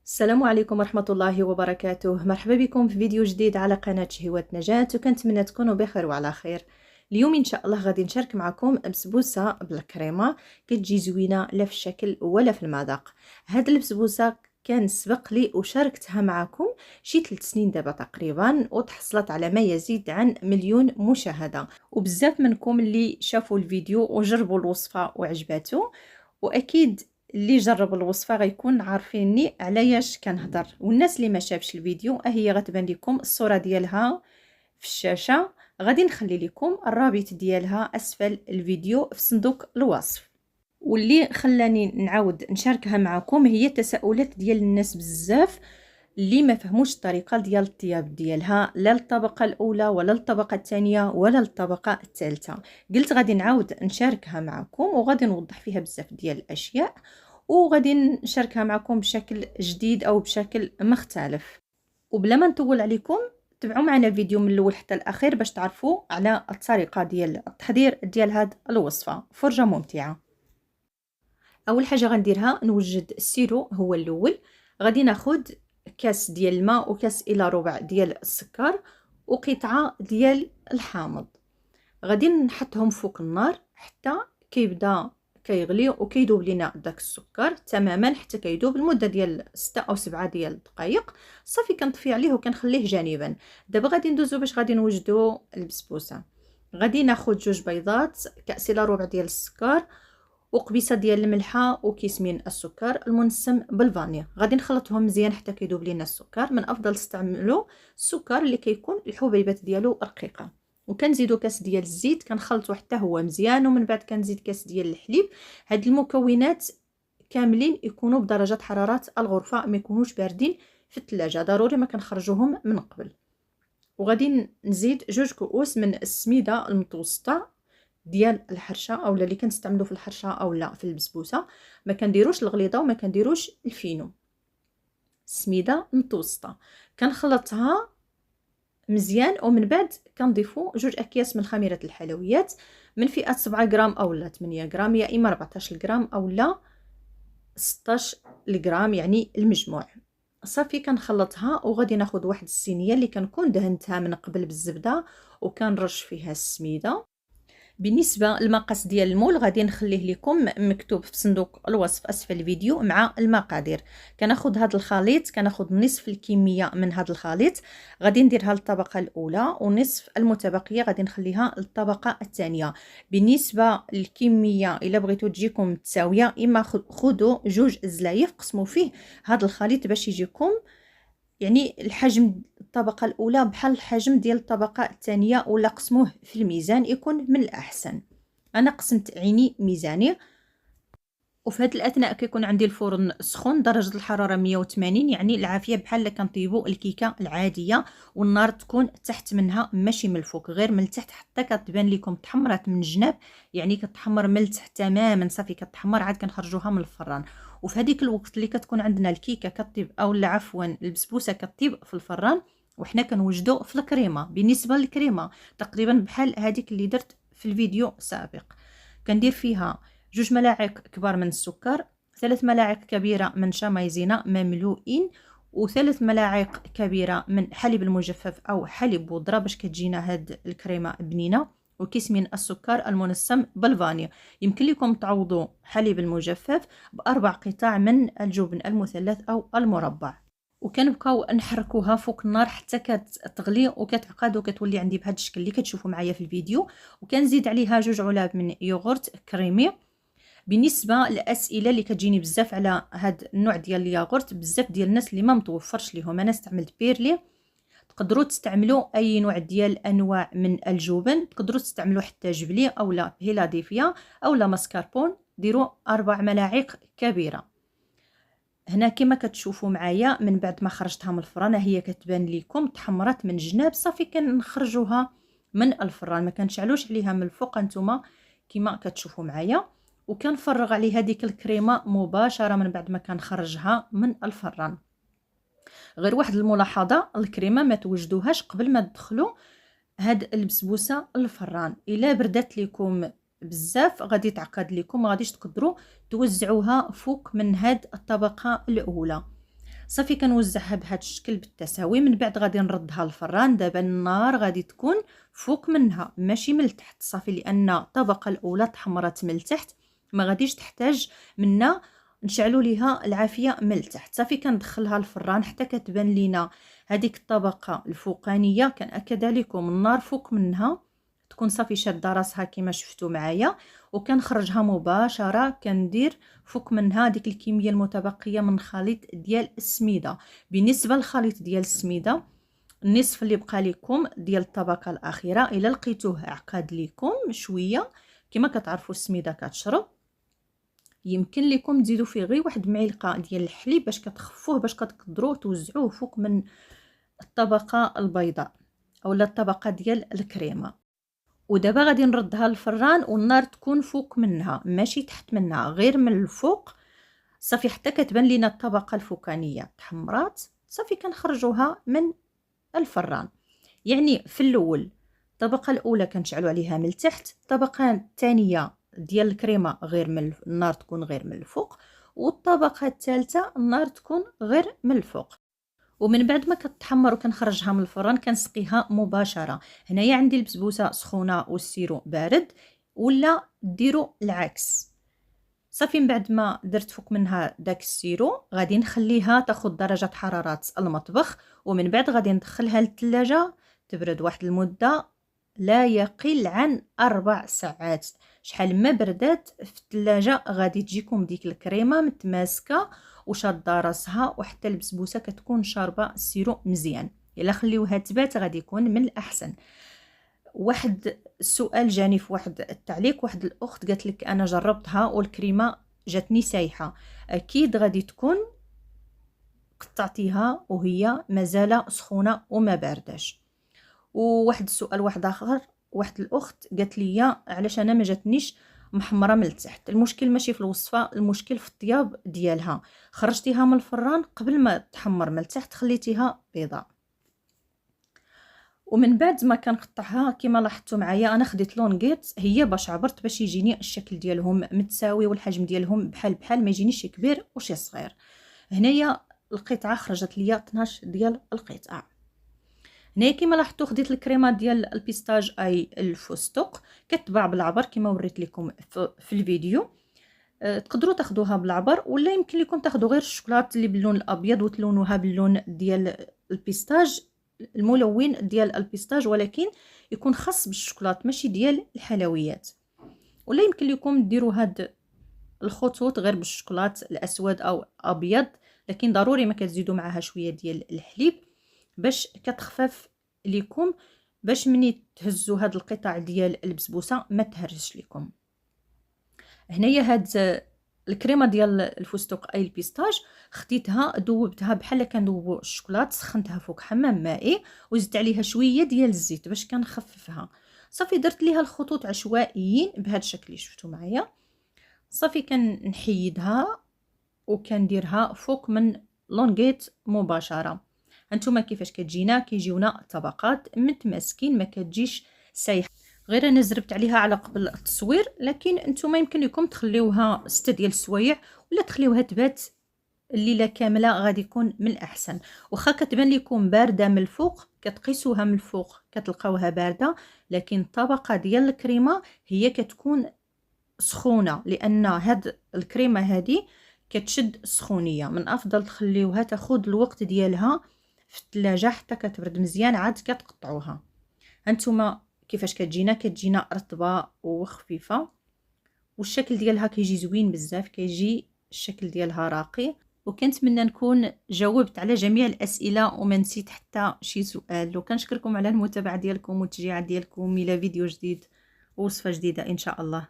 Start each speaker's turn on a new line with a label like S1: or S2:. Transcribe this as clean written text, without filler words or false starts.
S1: السلام عليكم ورحمة الله وبركاته. مرحبا بكم في فيديو جديد على قناة شهوات نجاة، وكنتمنى تكونوا بخير وعلى خير. اليوم ان شاء الله غادي نشارك معكم بسبوسة بالكريمة كتجي زوينة لا في الشكل ولا في المذاق. هاد البسبوسة كان سبق لي وشاركتها معكم شي 3 سنين دابا تقريبا، وتحصلت على ما يزيد عن 1,000,000 مشاهدة، وبزاف منكم اللي شافوا الفيديو وجربوا الوصفة وعجباتو. واكيد اللي جرب الوصفه غيكون عارفيني علاش كنهضر، والناس اللي ما شافش الفيديو هي غتبان لكم الصوره ديالها في الشاشه. غادي نخلي لكم الرابط ديالها اسفل الفيديو في صندوق الوصف. واللي خلاني نعاود نشاركها معكم هي التساؤلات ديال الناس بزاف اللي ما فهموش الطريقه ديال الطياب ديالها، لا الطبقه الاولى ولا الطبقه الثانيه ولا الطبقه الثالثه. قلت غادي نعاود نشاركها معكم وغادي نوضح فيها بزاف ديال الاشياء، وغادي نشاركها معكم بشكل جديد او بشكل مختلف. وبلا ما نطول عليكم، تبعوا معنا الفيديو من الاول حتى الاخير باش تعرفوا على الطريقه ديال التحضير ديال هاد الوصفه. فرجه ممتعه. اول حاجه غنديرها نوجد السيرو هو الاول. غادي ناخد كاس ديال الماء وكاس الى ربع ديال السكر وقطعه ديال الحامض. غادي نحطهم فوق النار حتى كيبدا كيغلي وكيذوب لينا داك السكر تماما، حتى كيذوب لمده ديال 6 او 7 ديال الدقائق. صافي كنطفي عليه وكنخليه جانبا. دابا غادي ندوزو باش غادي نوجدو البسبوسه. غادي ناخد 2 بيضات، كاس الى ربع ديال السكر، وقبيصه ديال الملحه، وكيس من السكر المنسم بالفانيا. غادي نخلطهم مزيان حتى كيذوب لينا السكر. من افضل تستعملوا السكر اللي كيكون الحبيبات ديالو رقيقه. وكنزيدو كاس ديال الزيت كنخلطو حتى هو مزيان، ومن بعد كنزيد كاس ديال الحليب. هاد المكونات كاملين يكونوا بدرجه حراره الغرفه، ما يكونوش باردين في الثلاجه، ضروري ما كنخرجوهم من قبل. وغادي نزيد 2 كؤوس من السميده المتوسطه ديال الحرشه، اولا اللي كنستعملو في الحرشه اولا في البسبوسه. ما كنديروش الغليظه وما كنديروش الفينو، سميده متوسطه. كنخلطها مزيان، ومن بعد كنضيفو 2 اكياس من خميره الحلويات من فئه 7 غرام اولا 8 غرام، يا اما 14 غرام اولا 16 غرام، يعني المجموع. صافي كنخلطها، وغادي ناخذ واحد الصينيه اللي كنكون دهنتها من قبل بالزبده وكنرش فيها السميده. بالنسبه للمقاس ديال المول غادي نخليه لكم مكتوب في صندوق الوصف اسفل الفيديو مع المقادير. كناخذ هذا الخليط، كناخذ نصف الكميه من هذا الخليط غادي نديرها للطبقه الاولى، ونصف المتبقيه غادي نخليها للطبقه الثانيه. بالنسبه للكميه الا بغيتو تجيكم متساويه، اما خذوا 2 زلايف قسموا فيه هذا الخليط باش يجيكم يعني الحجم الطبقه الاولى بحال الحجم ديال الطبقه الثانيه، ولا قسموه في الميزان يكون من الاحسن. انا قسمت عيني ميزاني. وفي هذه الاثناء كيكون عندي الفرن سخون درجه الحراره 180، يعني العافيه بحال كنطيبوا الكيكه العاديه، والنار تكون تحت منها ماشي من الفوق، غير من التحت حتى كتبان لكم تحمرات من الجناب، يعني كتحمر من التحت تماما. صافي كتحمر عاد كنخرجوها من الفران. وفي هذيك الوقت اللي كتكون عندنا الكيكه كطيب اولا عفوا البسبوسه كطيب في الفران، وحنا كنوجدوا في الكريمه. بالنسبه للكريمه تقريبا بحال هذيك اللي درت في الفيديو السابق. كندير فيها 2 ملاعق كبار من السكر، 3 ملاعق كبيره من شميزينا مملوئين، و3 ملاعق كبيره من حليب المجفف او حليب بودره باش كتجينا هاد الكريمه بنينه، وكيس من السكر المنسم بالفانيا. يمكن لكم تعوضوا حليب المجفف ب4 قطع من الجبن المثلث او المربع. وكنبقاو نحركوها فوق النار حتى كتغلي وكتعقد وكتولي عندي بهذا الشكل اللي كتشوفوا معايا في الفيديو. وكنزيد عليها 2 علاب من يوغورت كريمي. بالنسبه للاسئله اللي كتجيني بزاف على هاد النوع ديال الياغورت، بزاف ديال الناس اللي ما متوفرش ليهم، انا استعملت بيرلي. تقدروا تستعملوا اي نوع ديال انواع من الجبن، تقدروا تستعملوا حتى جبلي اولا فيلادلفيا اولا ماسكاربون. ديروا 4 ملاعق كبيره. هنا كما كتشوفوا معايا من بعد ما خرجتها من الفران هي كتبان لكم تحمرت من الجناب. صافي كنخرجوها من الفران، ما كنشعلوش عليها من الفوق انتما كما كتشوفوا معايا. وكنفرغ عليها ديك الكريمه مباشره من بعد ما كنخرجها من الفران. غير واحد الملاحظه، الكريمه ما توجدوهاش قبل ما تدخلوا هاد البسبوسه الفران. الا بردت لكم بزاف غادي تعقد لكم، ما غاديش تقدروا توزعوها فوق من هاد الطبقه الاولى. صافي كنوزعها بهذا الشكل بالتساوي. من بعد غادي نردها للفران. دابا النار غادي تكون فوق منها ماشي من التحت صافي، لان الطبقه الاولى تحمرات من التحت، ما غاديش تحتاج منا نشعلوا ليها العافيه من التحت. صافي كندخلها الفران حتى كتبان لينا هذيك الطبقه الفوقانيه كنأكد عليكم النار فوق منها تكون صافي شاده راسها كما شفتوا معايا، وكنخرجها مباشره. كندير فوق منها ديك الكميه المتبقيه من خليط ديال السميده. بالنسبه للخليط ديال السميده، النصف اللي بقى لكم ديال الطبقه الاخيره الا لقيتوه عقاد لكم شويه كما كتعرفوا السميده كتشرب، يمكن لكم تزيدوا فيه غير واحد المعلقه ديال الحليب باش كتخفوه، باش كتقدروا توزعوه فوق من الطبقه البيضاء اولا الطبقه ديال الكريمه. ودابا غادي نردها للفران والنار تكون فوق منها ماشي تحت منها، غير من الفوق صافي حتى كتبان لينا الطبقه الفوقانيه تحمرات. صافي كنخرجوها من الفران. يعني في الاول الطبقه الاولى كنشعلوا عليها من التحت، الطبقه الثانيه ديال الكريمه غير من النار تكون غير من الفوق، والطبقه الثالثه النار تكون غير من الفوق. ومن بعد ما كتحمر وكنخرجها من الفران كنسقيها مباشره. هنايا عندي البسبوسه سخونه والسيرو بارد، ولا ديروا العكس. صافي من بعد ما درت فوق منها داك السيرو غادي نخليها تاخذ درجه حراره المطبخ، ومن بعد غادي ندخلها للثلاجه تبرد واحد المده لا يقل عن 4 ساعات. شحال ما بردات في الثلاجه غادي تجيكم ديك الكريمه متماسكه وشاده راسها، وحتى البسبوسه كتكون شاربه السيرو مزيان. الا خليوها تبات غادي يكون من الاحسن. واحد السؤال جاني في واحد التعليق، واحد الاخت قالت لك انا جربتها والكريمه جاتني سايحه. اكيد غادي تكون قطعتيها وهي مازال سخونه وما بارداش. وواحد السؤال واحد اخر، واحد الاخت قالت لي علاش انا ما جاتنيش محمره من التحت. المشكل ماشي في الوصفه، المشكل في الطياب ديالها. خرجتيها من الفران قبل ما تحمر من التحت خليتيها بيضاء. ومن بعد ما كنقطعها كما لاحظتوا معايا انا خديت لونغيت هي باش عبرت باش يجيني الشكل ديالهم متساوي والحجم ديالهم بحال ما يجينيش شي كبير وشي صغير. هنايا القطعه خرجت ليا 12 ديال القطع. هنايا كما لاحظتوا خديت الكريمه ديال البيستاج اي الفستق كتباع بالعبر كما وريت لكم في الفيديو. تقدروا تاخذوها بالعبر ولا يمكن لكم تاخذوا غير الشوكولات اللي باللون الابيض وتلونوها باللون ديال البيستاج الملون ديال البيستاج، ولكن يكون خاص بالشوكولات ماشي ديال الحلويات. ولا يمكن لكم ديروا هاد الخطوط غير بالشوكولات الاسود او ابيض، لكن ضروري ما كتزيدوا معها شويه ديال الحليب باش كتخفف لكم، باش مني تهزوا هاد القطع ديال البسبوسه ما تهرجش لكم. هنايا هاد الكريمه ديال الفستق اي البيستاج خديتها ذوبتها بحال كندوبوا الشوكولات، سخنتها فوق حمام مائي وزدت عليها شويه ديال الزيت باش كنخففها. صافي درت ليها الخطوط عشوائيين بهذا الشكل اللي شفتوا معايا. صافي كنحيدها وكنديرها فوق من لونغيت مباشره. هانتوما كيفاش كتجينا، كيجيونا طبقات متماسكين ما كتجيش سايحه. غير انا زربت عليها على قبل التصوير، لكن نتوما يمكن لكم تخليوها 6 ديال السوايع ولا تخليوها تبات الليله كامله غادي يكون من الاحسن. واخا كتبان لكم بارده من الفوق كتقيسوها من الفوق كتلقاوها بارده، لكن الطبقه ديال الكريمه هي كتكون سخونه، لان هاد الكريمه هذه كتشد السخونيه. من افضل تخليوها تاخذ الوقت ديالها في الثلاجه حتى كتبرد مزيان عاد كتقطعوها. هانتوما كيفاش كتجينا رطبه وخفيفه، والشكل ديالها كيجي زوين بزاف، كيجي الشكل ديالها راقي. وكنتمنى نكون جاوبت على جميع الاسئله وما نسيت حتى شي سؤال. وكنشكركم على المتابعه ديالكم والتشجيع ديالكم الى فيديو جديد ووصفه جديده ان شاء الله.